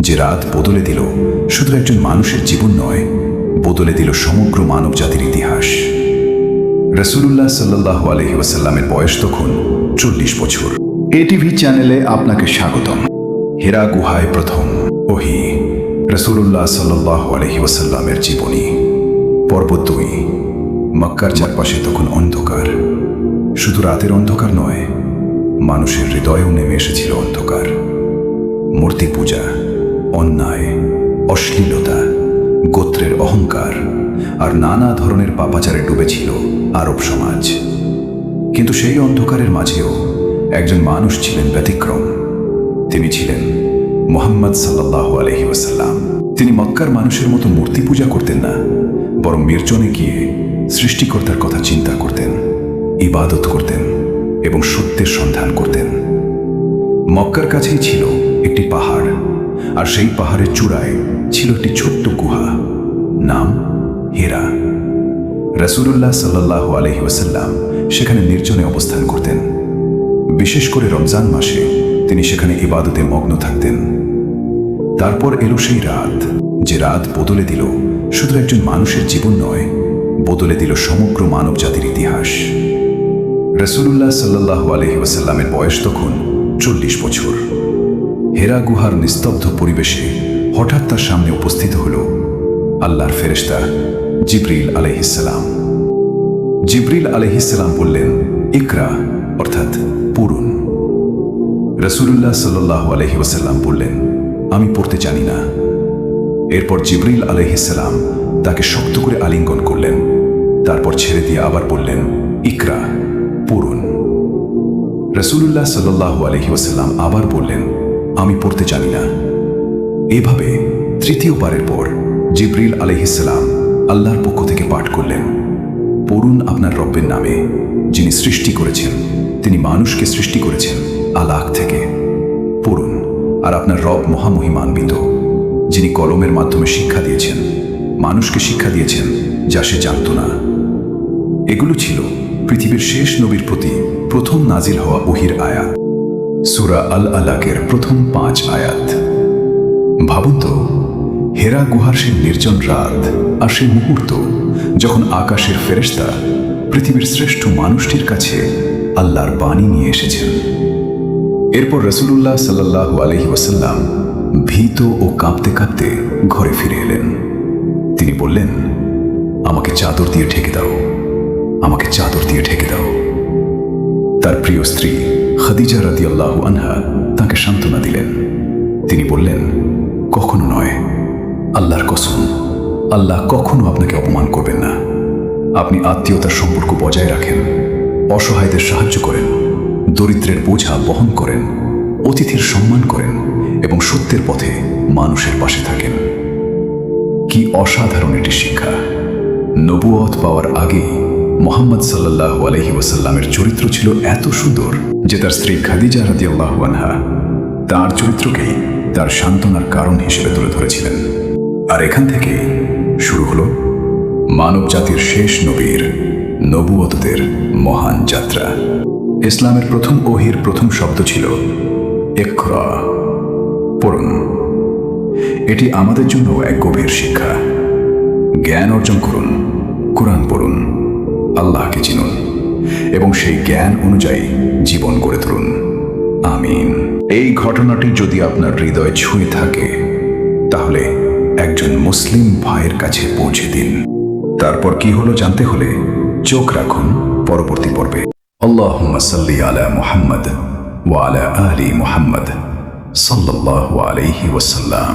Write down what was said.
যে রাত বদলে দিল শুধু একজন মানুষের জীবন নয়, বদলে দিল সমগ্র মানব জাতির ইতিহাস। রাসূলুল্লাহ সাল্লাল্লাহু আলাইহি ওয়াসাল্লামের বয়স তখন 40 বছর। এটিভি চ্যানেলে আপনাকে স্বাগতম। হেরা গুহায় প্রথম ওহী, রাসূলুল্লাহ সাল্লাল্লাহু আলাইহি ওয়াসাল্লামের জীবনী, পর্ব 2। মক্কার চারপাশে তখন অন্ধকার। শুধু রাতের অন্ধকার নয়, মানুষের হৃদয়েও নেমে এসেছিল অন্ধকার। মূর্তি পূজা, অন্যায়, অশ্লীলতা, গোত্রের অহংকার আর নানা ধরনের পাপাচারে ডুবেছিল আরব সমাজ। কিন্তু সেই অন্ধকারের মাঝেও একজন মানুষ ছিলেন ব্যতিক্রম। তিনি ছিলেন মুহাম্মদ সাল্লাল্লাহু আলাইহি ওয়াসাল্লাম। তিনি মক্কার মানুষের মতো মূর্তি পূজা করতেন না, বরং নির্জনে গিয়ে সৃষ্টিকর্তার কথা চিন্তা করতেন, ইবাদত করতেন এবং সত্যের সন্ধান করতেন। মক্কার কাছেই ছিল একটি পাহাড়, আর সেই পাহাড়ের চূড়ায় ছিল একটি ছোট্ট গুহা, নাম হেরা। রাসূলুল্লাহ সাল্লাল্লাহু আলাইহি ওয়াসাল্লাম সেখানে নির্জনে অবস্থান করতেন। বিশেষ করে রমজান মাসে তিনি সেখানে ইবাদতে মগ্ন থাকতেন। তারপর এলো সেই রাত, যে রাত বদলে দিল শুধু একজন মানুষের জীবন নয়, বদলে দিল সমগ্র মানব জাতির ইতিহাস। রাসূলুল্লাহ সাল্লাল্লাহু আলাইহি ওয়াসাল্লামের বয়স তখন 40 বছর। হেরা গুহার নিস্তব্ধ পরিবেশে হঠাৎ তার সামনে উপস্থিত হল আল্লাহর ফেরেশতা জিবরিল আলাইহিস সালাম। জিবরিল আলাইহিস সালাম বললেন, ইকরা, অর্থাৎ পড়ুন। রাসূলুল্লাহ সাল্লাল্লাহু আলাইহি ওয়াসাল্লাম বললেন, আমি পড়তে জানি না। এরপর জিবরিল আলাইহিস সালাম তাকে শক্ত করে আলিঙ্গন করলেন, তারপর ছেড়ে দিয়ে আবার বললেন, ইকরা, পড়ুন। রাসূলুল্লাহ সাল্লাল্লাহু আলাইহি ওয়াসাল্লাম আবার বললেন, আমি পড়তে জানি না। এভাবে তৃতীয়বারের পর জিবরিল আলাইহিস সালাম আল্লাহর পক্ষ থেকে পাঠ করলেন, পড়ুন আপনার রব্বের নামে, যিনি সৃষ্টি করেছেন। তিনি মানুষকে সৃষ্টি করেছেন আলাক থেকে। পড়ুন, আর আপনার রব মহামহিমান্বিত, যিনি কলমের মাধ্যমে শিক্ষা দিয়েছেন, মানুষকে শিক্ষা দিয়েছেন যা সে জানত না। এগুলো ছিল পৃথিবীর শেষ নবীর প্রতি প্রথম নাজিল হওয়া ওহীর আয়াত, সূরা আল আলাকের প্রথম 5 আয়াত। ভাবুন তো, হেরা গুহার সেই নির্জন রাত আর সেই মুহূর্ত যখন আকাশের ফেরেশতা পৃথিবীর শ্রেষ্ঠ মানুষটির কাছে আল্লাহর বাণী নিয়ে এসেছেন। এরপর রাসূলুল্লাহ সাল্লাল্লাহু আলাইহি ওয়াসাল্লাম ভীত ও কাঁপতে কাঁপতে ঘরে ফিরে এলেন। তিনি বললেন, আমাকে চাদর দিয়ে ঢেকে দাও, আমাকে চাদর দিয়ে ঢেকে দাও। তার প্রিয় স্ত্রী খাদিজা রাদিয়াল্লাহু আনহা তাকে সান্ত্বনা দিলেন। তিনি বললেন, কখনো নয়, আল্লাহর কসম, আল্লাহ কখনো আপনাকে অপমান করবেন না। আপনি আত্মীয়তার সম্পর্ক বজায় রাখেন, অসহায়দের সাহায্য করেন, দরিদ্রের বোঝা বহন করেন, অতিথির সম্মান করেন এবং সত্যের পথে মানুষের পাশে থাকেন। কি অসাধারণ এটি শিক্ষা! নবুয়ত পাওয়ার আগেই মুহাম্মদ সাল্লাল্লাহু আলাইহি ওয়াসাল্লামের চরিত্র ছিল এত সুন্দর যে তার স্ত্রী খাদিজা রাদিয়াল্লাহু আনহা তার চরিত্রকেই তার সান্ত্বনার কারণ হিসেবে তুলে ধরেছিলেন। আর এখান থেকে শুরু হলো মানব জাতির শেষ নবীর, নবুয়তদের মহান যাত্রা। ইসলামের প্রথম ওহীর প্রথম শব্দ ছিল ইকরা, পড়ুন। এটি আমাদের জন্য এক গভীর শিক্ষা। জ্ঞান অর্জন করুন, কুরআন পড়ুন, আল্লাহকে চিনুন এবং সেই জ্ঞান অনুযায়ী জীবন গড়ে তুলুন। আমিন। এই ঘটনাটি যদি আপনার হৃদয়ে ছুঁয়ে থাকে, তাহলে একজন মুসলিম ভাইয়ের কাছে পৌঁছে দিন। তারপর কি হলো জানতে হলে চোখ রাখুন পরবর্তী পর্বে। আল্লাহুম্মা সাল্লি আলা মুহাম্মদ ওয়া আলা আলি মুহাম্মদ সাল্লাল্লাহু আলাইহি ওয়াসাল্লাম।